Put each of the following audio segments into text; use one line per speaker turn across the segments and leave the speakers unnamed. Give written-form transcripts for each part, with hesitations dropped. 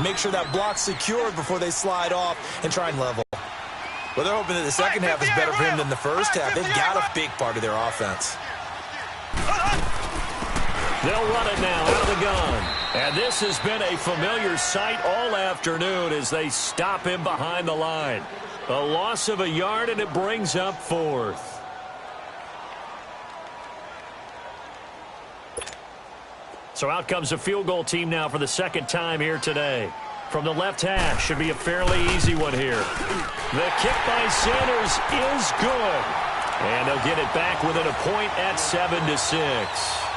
make sure that block's secured before they slide off and try and level. Well, they're hoping that the second half is better for him than the first half. They've got a big part of their offense.
They'll run it now out of the gun. And this has been a familiar sight all afternoon as they stop him behind the line. A loss of a yard, and it brings up fourth. So out comes the field goal team now for the second time here today. From the left hash, should be a fairly easy one here. The kick by Sanders is good. And they'll get it back within a point at 7-6.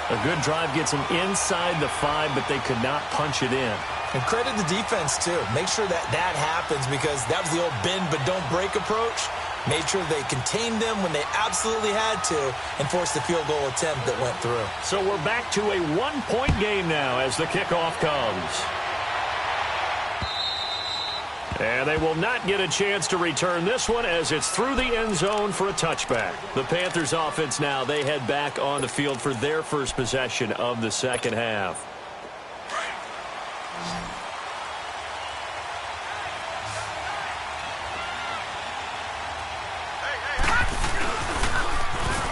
A good drive gets them inside the 5, but they could not punch it in.
And credit the defense, too. Make sure that happens because that was the old bend but don't break approach. Made sure they contained them when they absolutely had to and forced the field goal attempt that went through.
So we're back to a one-point game now as the kickoff comes. And they will not get a chance to return this one as it's through the end zone for a touchback. The Panthers offense now, they head back on the field for their first possession of the second half.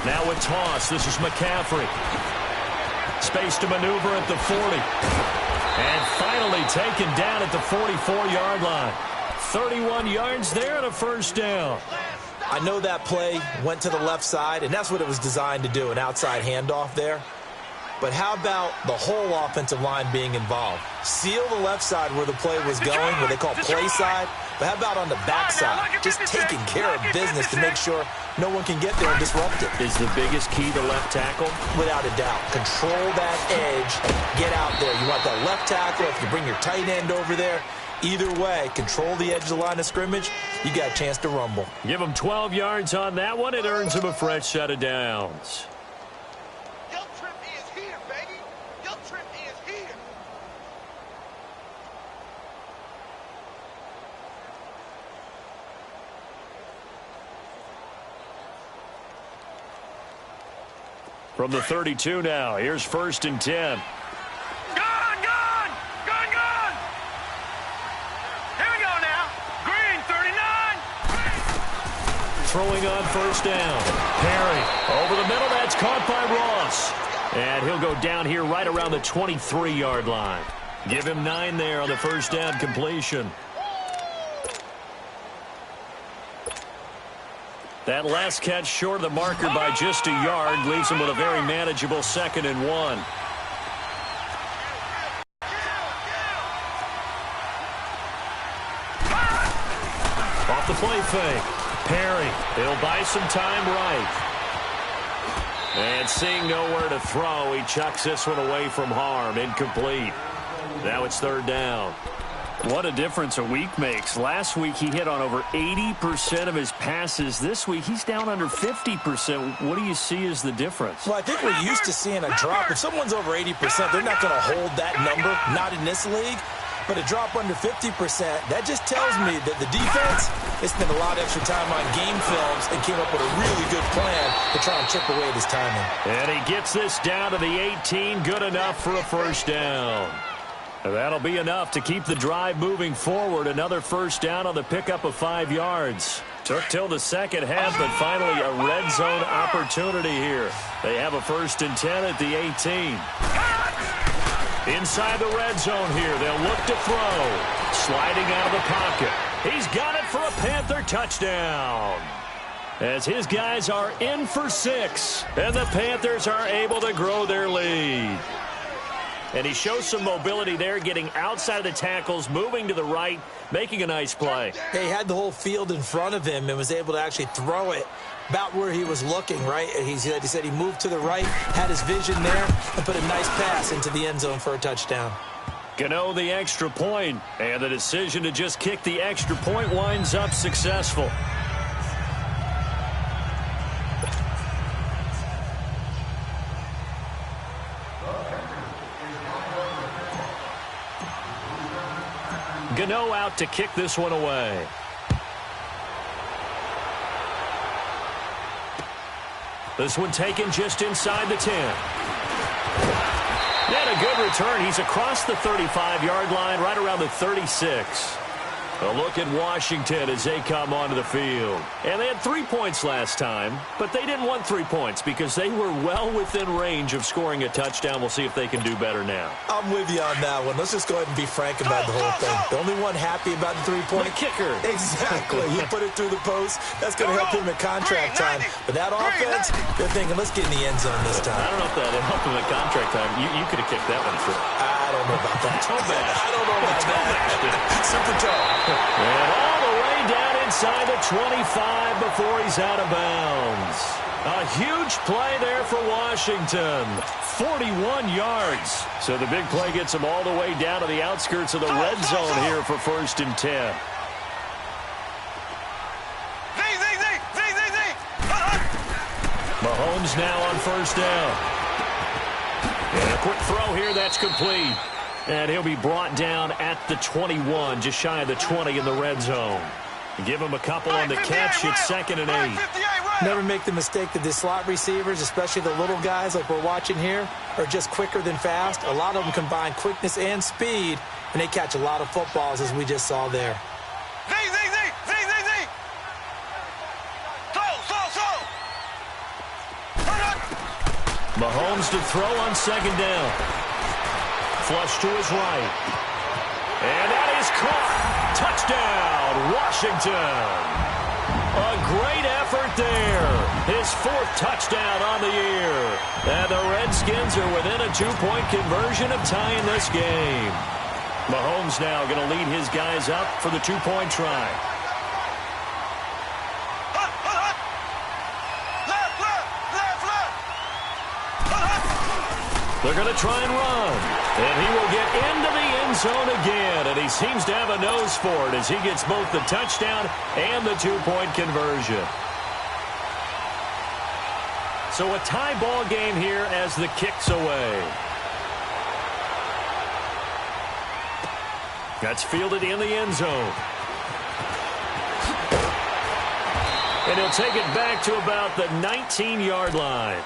Now a toss. This is McCaffrey. Space to maneuver at the 40. And finally taken down at the 44-yard line. 31 yards there and a first down.
I know that play went to the left side, and that's what it was designed to do, an outside handoff there. But how about the whole offensive line being involved? Seal the left side where the play was going, what they call play side. But how about on the back side? Just taking care of business to make sure no one can get there and disrupt it.
Is the biggest key to left tackle?
Without a doubt. Control that edge. Get out there. You want that left tackle. If you bring your tight end over there, either way, control the edge of the line of scrimmage, you got a chance to rumble.
Give them 12 yards on that one. It earns them a fresh set of downs. From the 32 now, here's 1st and 10.
Gone! Here we go now. Green, 39.
Throwing on first down. Perry over the middle. That's caught by Ross. And he'll go down here right around the 23-yard line. Give him 9 there on the first down completion. That last catch short of the marker by just a yard leaves him with a very manageable 2nd and 1. Off the play fake. Perry, he'll buy some time right. And seeing nowhere to throw, he chucks this one away from harm. Incomplete. Now it's 3rd down. What a difference a week makes. Last week he hit on over 80% of his passes. This week he's down under 50%. What do you see as the difference?
Well, I think we're used to seeing a drop. If someone's over 80%, they're not going to hold that number, not in this league. But a drop under 50%, that just tells me that the defense, they spent a lot of extra time on game films and came up with a really good plan to try and chip away at his timing.
And he gets this down to the 18. Good enough for a first down. That'll be enough to keep the drive moving forward. Another first down on the pickup of 5 yards. Took till the second half, but finally a red zone opportunity here. They have a 1st and 10 at the 18. Inside the red zone here, they'll look to throw. Sliding out of the pocket. He's got it for a Panther touchdown. As his guys are in for 6, and the Panthers are able to grow their lead. And he shows some mobility there, getting outside of the tackles, moving to the right, making a nice play.
He had the whole field in front of him and was able to actually throw it about where he was looking, right? He said he moved to the right, had his vision there, and put a nice pass into the end zone for a touchdown.
Gano the extra point, and the decision to just kick the extra point winds up successful. Gano out to kick this one away. This one taken just inside the 10. And a good return. He's across the 35-yard line, right around around the 36. A look at Washington as they come onto the field. And they had 3 points last time, but they didn't want 3 points because they were well within range of scoring a touchdown. We'll see if they can do better now.
I'm with you on that one. Let's just go ahead and be frank about the whole thing. The only one happy about the 3-point
kicker.
Exactly. He put it through the post. That's going to help him at contract time. But that offense, they're thinking, let's get in the end zone this time.
I don't know if that helped him at contract time. You could have kicked that one through.
I don't know about that.
Toe bash.
I don't know about that. Super toe.
And all the way down inside the 25 before he's out of bounds. A huge play there for Washington. 41 yards. So the big play gets him all the way down to the outskirts of the red zone here for 1st and 10. Mahomes now on 1st down. And a quick throw here, that's complete. And he'll be brought down at the 21, just shy of the 20 in the red zone. Give him a couple on the catch. It's 2nd and 8.
Never make the mistake that the slot receivers, especially the little guys like we're watching here, are just quicker than fast. A lot of them combine quickness and speed, and they catch a lot of footballs, as we just saw there.
Mahomes to throw on 2nd down. Flush to his right. And that is caught. Touchdown, Washington. A great effort there. His 4th touchdown on the year. And the Redskins are within a 2-point conversion of tying this game. Mahomes now going to lead his guys up for the 2-point try. They're going to try and run. And he will get into the end zone again. And he seems to have a nose for it as he gets both the touchdown and the 2-point conversion. So a tie ball game here as the kick's away. That's fielded in the end zone. And he'll take it back to about the 19-yard line.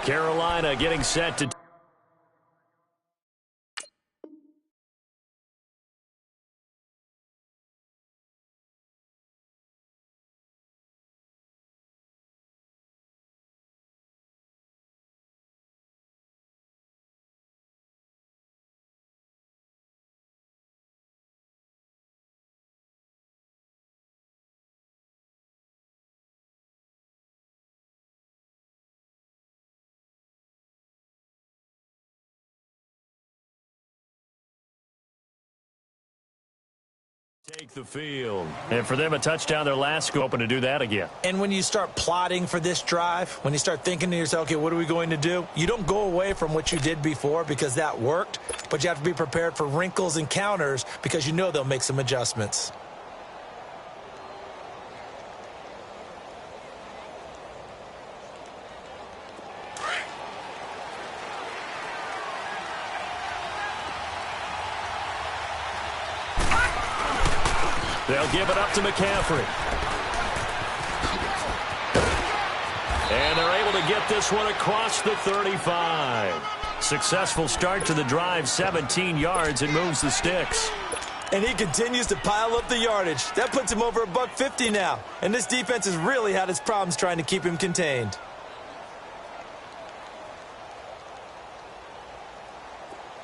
Carolina getting set to... take the field. And for them, a touchdown, their last go, open to do that again.
And when you start plotting for this drive, when you start thinking to yourself, okay, what are we going to do? You don't go away from what you did before because that worked, but you have to be prepared for wrinkles and counters because you know they'll make some adjustments.
They'll give it up to McCaffrey. And they're able to get this one across the 35. Successful start to the drive, 17 yards, and moves the sticks.
And he continues to pile up the yardage. That puts him over $150 now. And this defense has really had its problems trying to keep him contained.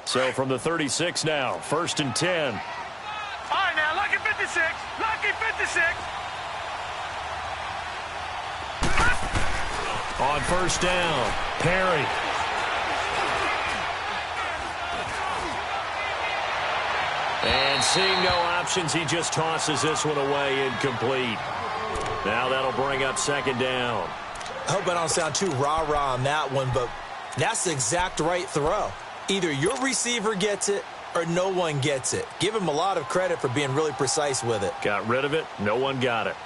So from the 36 now, 1st and 10.
All right, now, lucky 56. Lucky 56.
On 1st down, Perry. And seeing no options, he just tosses this one away, incomplete. Now that'll bring up 2nd down.
I hope I don't sound too rah-rah on that one, but that's the exact right throw. Either your receiver gets it or no one gets it. Give him a lot of credit for being really precise with it.
Got rid of it. No one got it.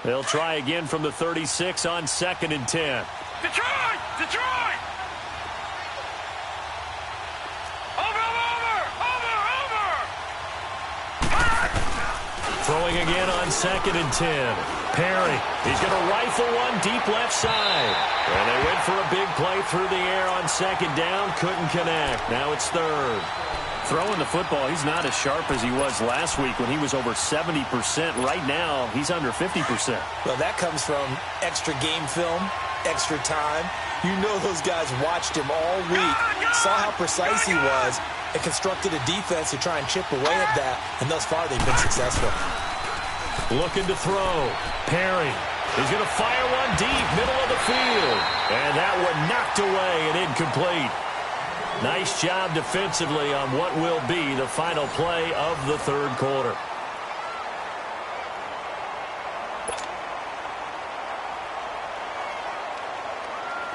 They'll try again from the 36 on 2nd and 10.
Detroit! Detroit!
Throwing again on 2nd and 10. Perry, he's going to for one deep left side. And they went for a big play through the air on second down. Couldn't connect. Now it's third.
Throwing the football, he's not as sharp as he was last week when he was over 70%. Right now, he's under 50%.
Well, that comes from extra game film, extra time. You know those guys watched him all week, saw how precise he was, and constructed a defense to try and chip away at that, and thus far they've been successful.
Looking to throw. Perry. He's going to fire one deep, middle of the field. And that one knocked away and incomplete. Nice job defensively on what will be the final play of the third quarter.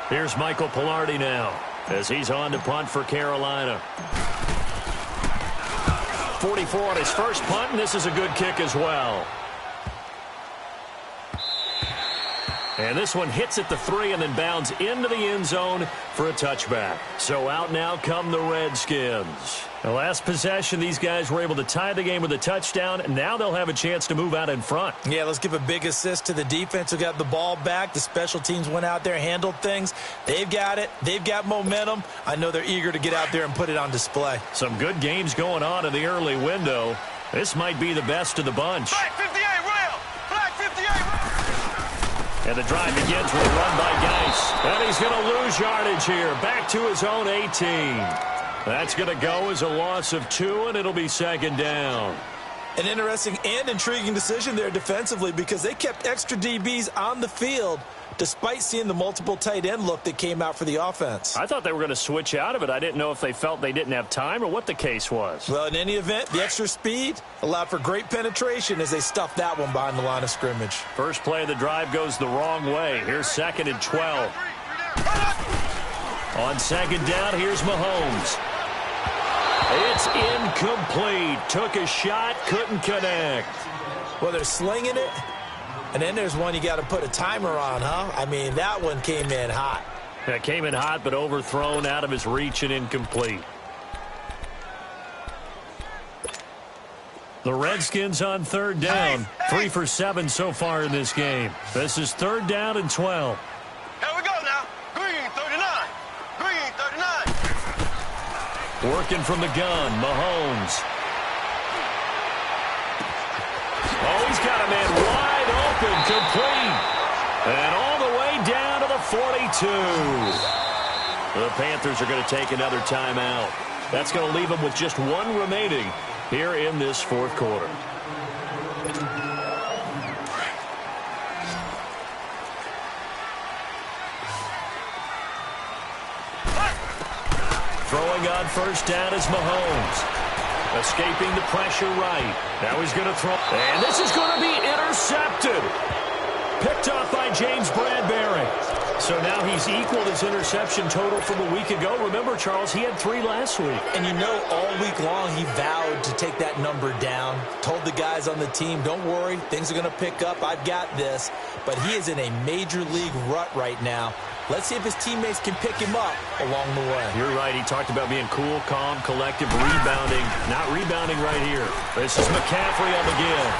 Here's Michael Pilardi now as he's on to punt for Carolina. 44 on his first punt, and this is a good kick as well. And this one hits at the 3 and then bounds into the end zone for a touchback. So out now come the Redskins. The last possession, these guys were able to tie the game with a touchdown, and now they'll have a chance to move out in front.
Yeah, let's give a big assist to the defense who got the ball back. The special teams went out there, handled things. They've got it. They've got momentum. I know they're eager to get out there and put it on display.
Some good games going on in the early window. This might be the best of the bunch.
Flag 58, Rail! Flag 58!
And the drive begins with a run by Geis. And he's going to lose yardage here. Back to his own 18. That's going to go as a loss of 2, and it'll be second down.
An interesting and intriguing decision there defensively because they kept extra DBs on the field despite seeing the multiple tight end look that came out for the offense.
I thought they were going to switch out of it. I didn't know if they felt they didn't have time or what the case was.
Well, in any event, the extra speed allowed for great penetration as they stuffed that one behind the line of scrimmage.
First play of the drive goes the wrong way. Here's 2nd and 12. On second down, here's Mahomes. It's incomplete. Took a shot, couldn't connect.
Well, they're slinging it. And then there's one you got to put a timer on, huh? I mean, that one came in hot.
That came in hot, but overthrown, out of his reach, and incomplete. The Redskins on third down. 3 for 7 so far in this game. This is 3rd down and 12.
Here we go now. Green 39. Green 39.
Working from the gun, Mahomes. Oh, he's got a man wide open, complete. And all the way down to the 42. The Panthers are going to take another timeout. That's going to leave them with just 1 remaining here in this fourth quarter. Throwing on first down is Mahomes. Escaping the pressure right. Now he's going to throw. And this is going to be intercepted. Picked off by James Bradbury. So now he's equaled his interception total from a week ago. Remember, Charles, he had 3 last week.
And you know, all week long he vowed to take that number down. Told the guys on the team, don't worry, things are going to pick up. I've got this. But he is in a major league rut right now. Let's see if his teammates can pick him up along the way.
You're right. He talked about being cool, calm, collective, rebounding. Not rebounding right here. This is McCaffrey on the give.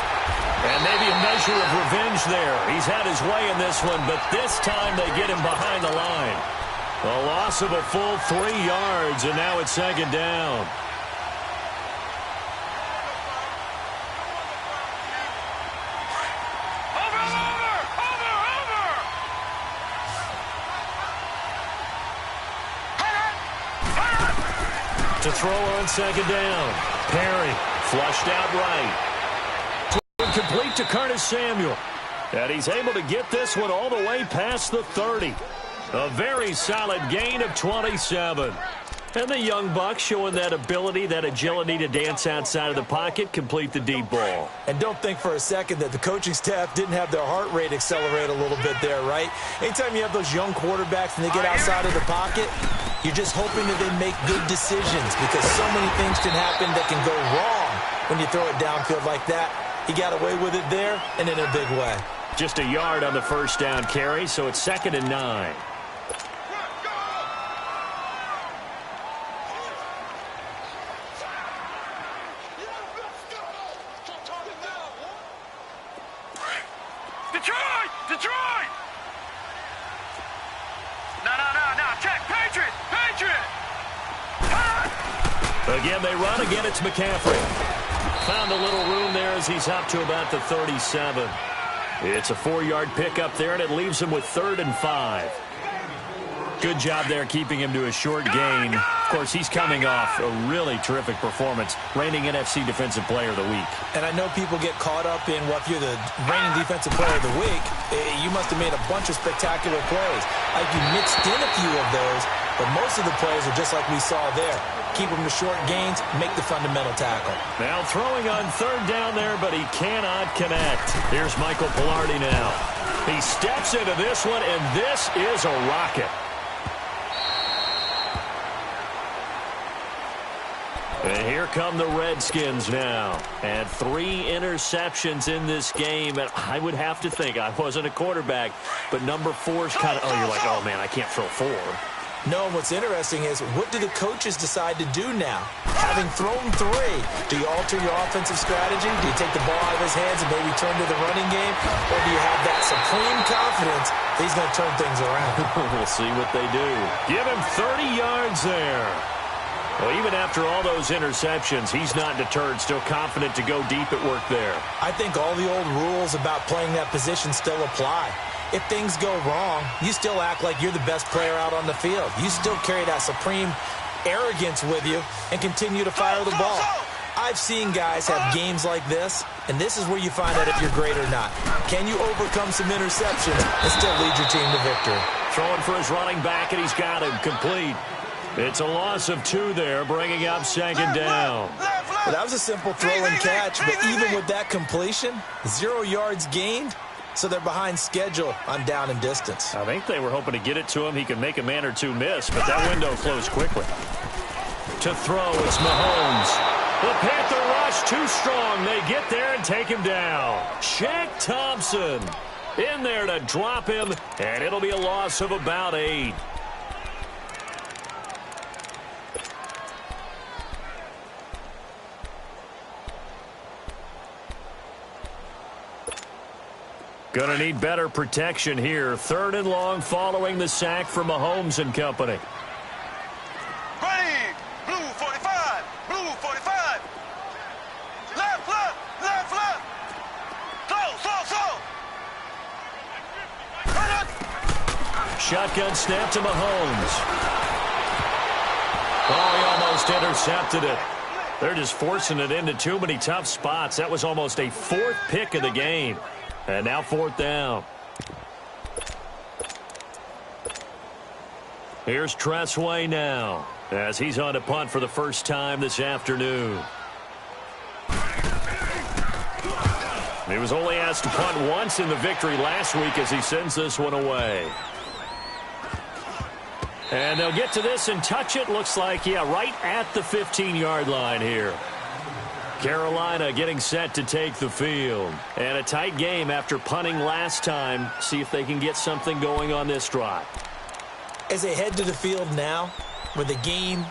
And maybe a measure of revenge there. He's had his way in this one, but this time they get him behind the line. A loss of a full 3 yards, and now it's second down. To throw on second down. Perry flushed out right. Complete to Curtis Samuel. And he's able to get this one all the way past the 30. A very solid gain of 27. And the young buck showing that ability, that agility to dance outside of the pocket, complete the deep ball.
And don't think for a second that the coaching staff didn't have their heart rate accelerate a little bit there, right? Anytime you have those young quarterbacks and they get outside of the pocket, you're just hoping that they make good decisions because so many things can happen that can go wrong when you throw it downfield like that. He got away with it there and in a big way.
Just a yard on the first down carry, so it's 2nd and 9.
Detroit! Detroit!
Again, they run. Again, it's McCaffrey. Found a little room there as he's up to about the 37. It's a 4-yard pickup there, and it leaves him with 3rd and 5. Good job there keeping him to a short gain. Of course, he's coming off a really terrific performance, reigning NFC Defensive Player of the Week.
And I know people get caught up in, well, if you're the reigning Defensive Player of the Week, you must have made a bunch of spectacular plays. Like you mixed in a few of those, but most of the plays are just like we saw there. Keep them to short gains, make the fundamental tackle.
Now throwing on 3rd down there, but he cannot connect. Here's Michael Pilardi now. He steps into this one, and this is a rocket. And here come the Redskins now. And 3 interceptions in this game. And I would have to think, I wasn't a quarterback, but number 4's kind of, you're like, oh, man, I can't throw 4.
No, what's interesting is, what do the coaches decide to do now? Having thrown 3, do you alter your offensive strategy? Do you take the ball out of his hands and maybe turn to the running game? Or do you have that supreme confidence that he's going to turn things around?
We'll see what they do. Give him 30 yards there. Well, even after all those interceptions, he's not deterred, still confident to go deep at work there.
I think all the old rules about playing that position still apply. If things go wrong, you still act like you're the best player out on the field. You still carry that supreme arrogance with you and continue to fire the ball. I've seen guys have games like this, and this is where you find out if you're great or not. Can you overcome some interceptions and still lead your team to victory?
Throwing for his running back, and he's got him complete. It's a loss of 2 there, bringing up 2nd down.
Well, that was a simple throw and catch, but even with that completion, 0 yards gained, so they're behind schedule on down and distance.
I think they were hoping to get it to him. He could make a man or 2 miss, but that window closed quickly.
To throw, it's Mahomes. The Panther rush too strong. They get there and take him down. Shaq Thompson in there to drop him, and it'll be a loss of about 8. Gonna need better protection here. 3rd and long following the sack from Mahomes and company.
Ready, blue 45, blue 45. Left, left, left, left. Slow.
Shotgun snap to Mahomes. Oh, he almost intercepted it. They're just forcing it into too many tough spots. That was almost a 4th pick of the game. And now 4th down. Here's Tressway now, as he's on to punt for the first time this afternoon. He was only asked to punt once in the victory last week as he sends this one away. And they'll get to this and touch it. Looks like, yeah, right at the 15-yard line here. Carolina getting set to take the field. And a tight game after punting last time. See if they can get something going on this drive.
As they head to the field now, with the game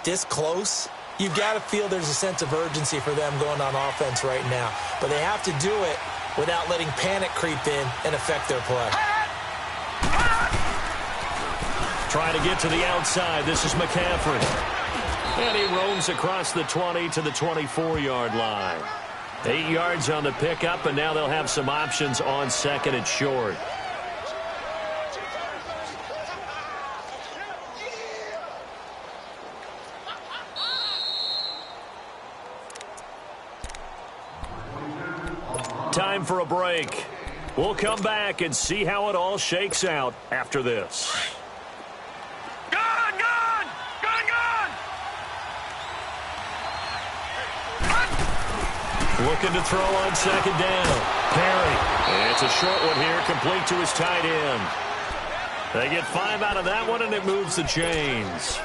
this close, you've got to feel there's a sense of urgency for them going on offense right now. But they have to do it without letting panic creep in and affect their play.
Trying to get to the outside. This is McCaffrey. And he roams across the 20 to the 24-yard line. 8 yards on the pickup, and now they'll have some options on 2nd and short. Time for a break. We'll come back and see how it all shakes out after this. Looking to throw on 2nd down. Perry. It's a short one here, complete to his tight end. They get 5 out of that one, and it moves the chains.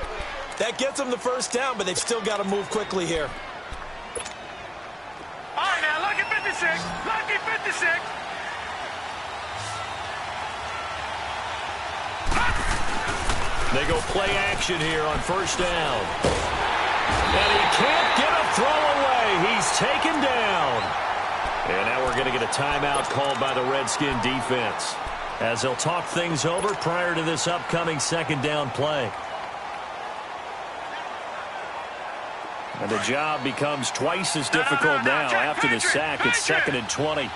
That gets them the first down, but they've still got to move quickly here.
All right, now, lucky 56. Lucky 56.
They go play action here on 1st down. And he can't get a throw away. He's taken down. And now we're going to get a timeout called by the Redskin defense, as they'll talk things over prior to this upcoming 2nd down play.
And the job becomes twice as difficult now after the sack. It's 2nd and 20.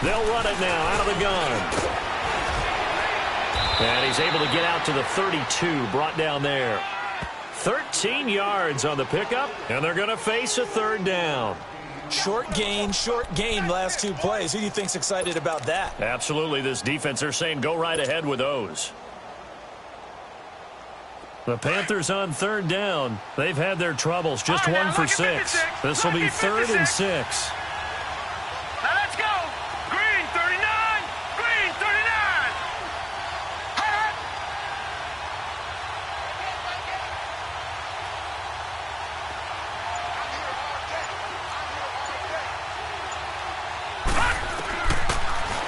They'll run it now out of the gun. And he's able to get out to the 32, brought down there. 13 yards on the pickup, and they're going to face a 3rd down.
Short gain, last 2 plays. Who do you think's excited about that?
Absolutely, this defense, they're saying go right ahead with those. The Panthers on 3rd down. They've had their troubles, just 1 for 6. This will be 3rd and 6.
Now let's go. Green 39. Green 39.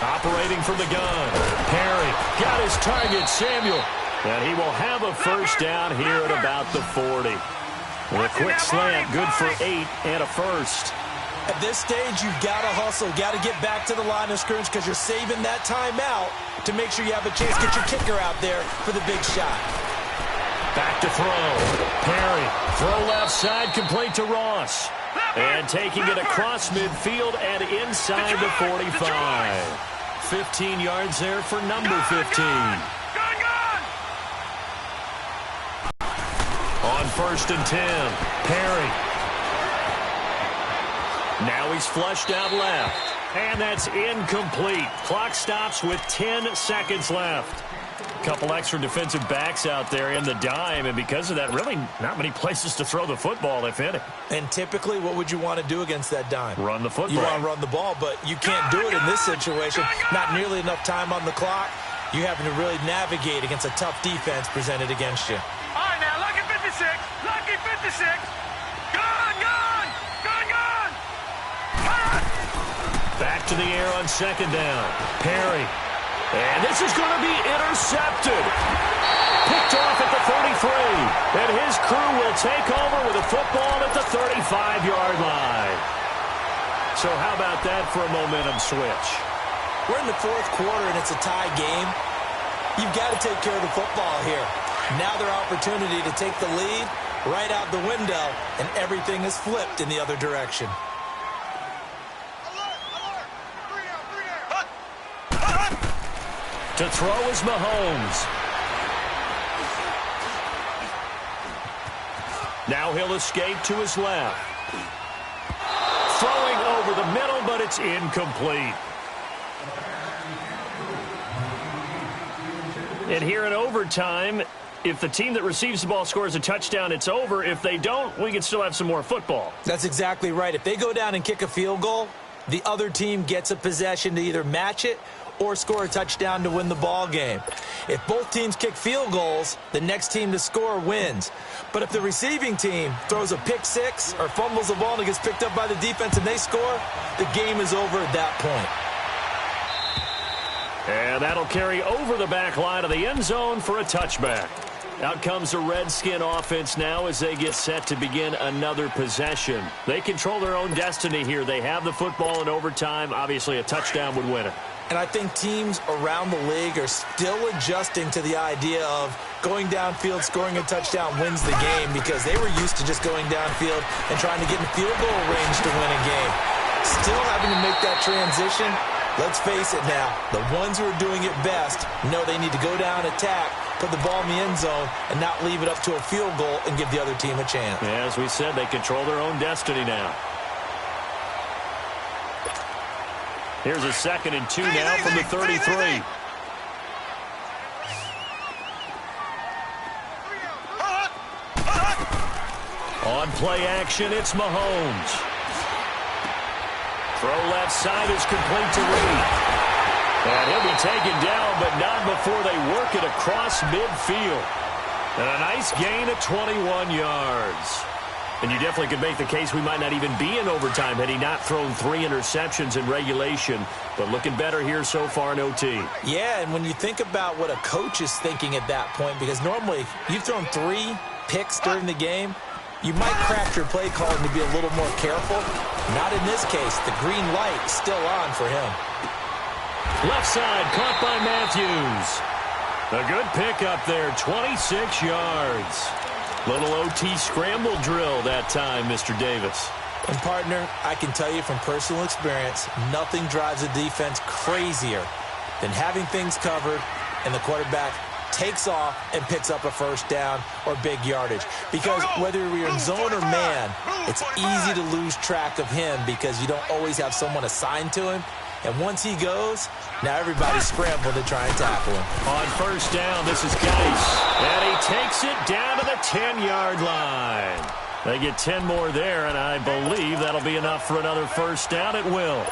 Operating from the gun. Perry got his target, Samuel. And he will have a 1st down here at about the 40. With a quick slant, good for 8 and a 1st.
At this stage, you've got to hustle, got to get back to the line of scrimmage because you're saving that timeout to make sure you have a chance to get your kicker out there for the big shot.
Back to throw. Perry, throw left side, complete to Ross. And taking it across midfield and inside the 45. 15 yards there for number 15. On 1st and 10, Perry. Now he's flushed out left. And that's incomplete. Clock stops with 10 seconds left. Couple extra defensive backs out there in the dime, and because of that, really not many places to throw the football, if any.
And typically, what would you want to do against that dime?
Run the football.
You want to run the ball, but you can't do it in this situation. Not nearly enough time on the clock. You having to really navigate against a tough defense presented against you.
All right, now, lucky 56. Lucky 56. Gun, gun. Gun, gun.
Back to the air on 2nd down. Perry. And this is going to be intercepted. Picked off at the 33. And his crew will take over with a football at the 35-yard line. So how about that for a momentum switch?
We're in the 4th quarter, and it's a tie game. You've got to take care of the football here. Now their opportunity to take the lead right out the window, and everything is flipped in the other direction.
To throw is Mahomes. Now he'll escape to his left. Throwing over the middle, but it's incomplete. And here in overtime, if the team that receives the ball scores a touchdown, it's over. If they don't, we can still have some more football.
That's exactly right. If they go down and kick a field goal, the other team gets a possession to either match it or score a touchdown to win the ball game. If both teams kick field goals, the next team to score wins. But if the receiving team throws a pick six or fumbles the ball and it gets picked up by the defense and they score, the game is over at that point.
And that'll carry over the back line of the end zone for a touchback. Out comes the Redskin offense now as they get set to begin another possession. They control their own destiny here. They have the football in overtime. Obviously, a touchdown would win it.
And I think teams around the league are still adjusting to the idea of going downfield, scoring a touchdown wins the game because they were used to just going downfield and trying to get in field goal range to win a game. Still having to make that transition. Let's face it now, the ones who are doing it best know they need to go down, attack, put the ball in the end zone, and not leave it up to a field goal and give the other team a chance.
Yeah, as we said, they control their own destiny now. Here's a 2nd and 2 now from the 33. On play action, it's Mahomes. Throw left side is complete to Reed. And he'll be taken down, but not before they work it across midfield. And a nice gain of 21 yards. And you definitely could make the case we might not even be in overtime had he not thrown 3 interceptions in regulation. But looking better here so far in OT.
Yeah, and when you think about what a coach is thinking at that point, because normally you've thrown 3 picks during the game, you might craft your play calling to be a little more careful. Not in this case. The green light is still on for him.
Left side, caught by Matthews. A good pickup there, 26 yards. Little OT scramble drill that time, Mr. Davis.
And, partner, I can tell you from personal experience, nothing drives a defense crazier than having things covered and the quarterback takes off and picks up a first down or big yardage. Because whether you're in zone or man, it's easy to lose track of him because you don't always have someone assigned to him. And once he goes, now everybody's scrambling to try and tackle him.
On first down, this is Geis. And he takes it down to the 10-yard line. They get 10 more there, and I believe that'll be enough for another first down. It will.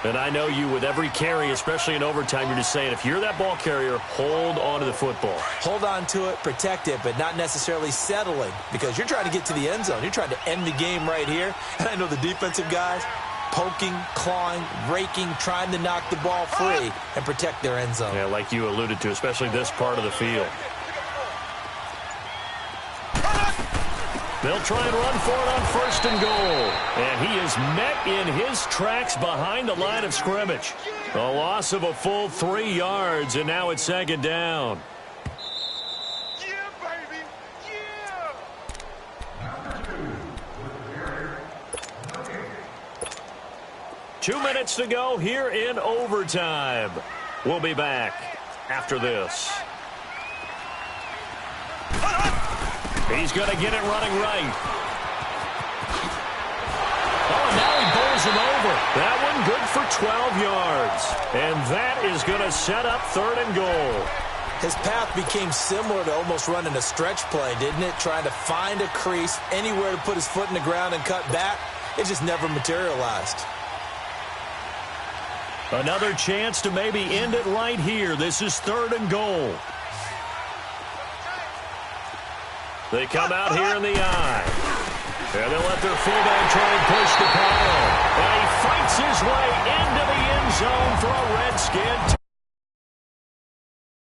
And I know you, with every carry, especially in overtime, you're just saying, if you're that ball carrier, hold on to the football.
Hold on to it, protect it, but not necessarily settling because you're trying to get to the end zone. You're trying to end the game right here. And I know the defensive guys poking, clawing, raking, trying to knock the ball free and protect their end zone.
Yeah, like you alluded to, especially this part of the field. They'll try and run for it on first and goal. And he is met in his tracks behind the line of scrimmage. A loss of a full 3 yards, and now it's second down.
Yeah, baby. Yeah.
2 minutes to go here in overtime. We'll be back after this. He's going to get it running right. Oh, now he bowls him over. That one good for 12 yards. And that is going to set up third and goal.
His path became similar to almost running a stretch play, didn't it? Trying to find a crease, anywhere to put his foot in the ground and cut back. It just never materialized.
Another chance to maybe end it right here. This is third and goal. They come out here in the eye. And they'll let their fullback try and push the pile. And he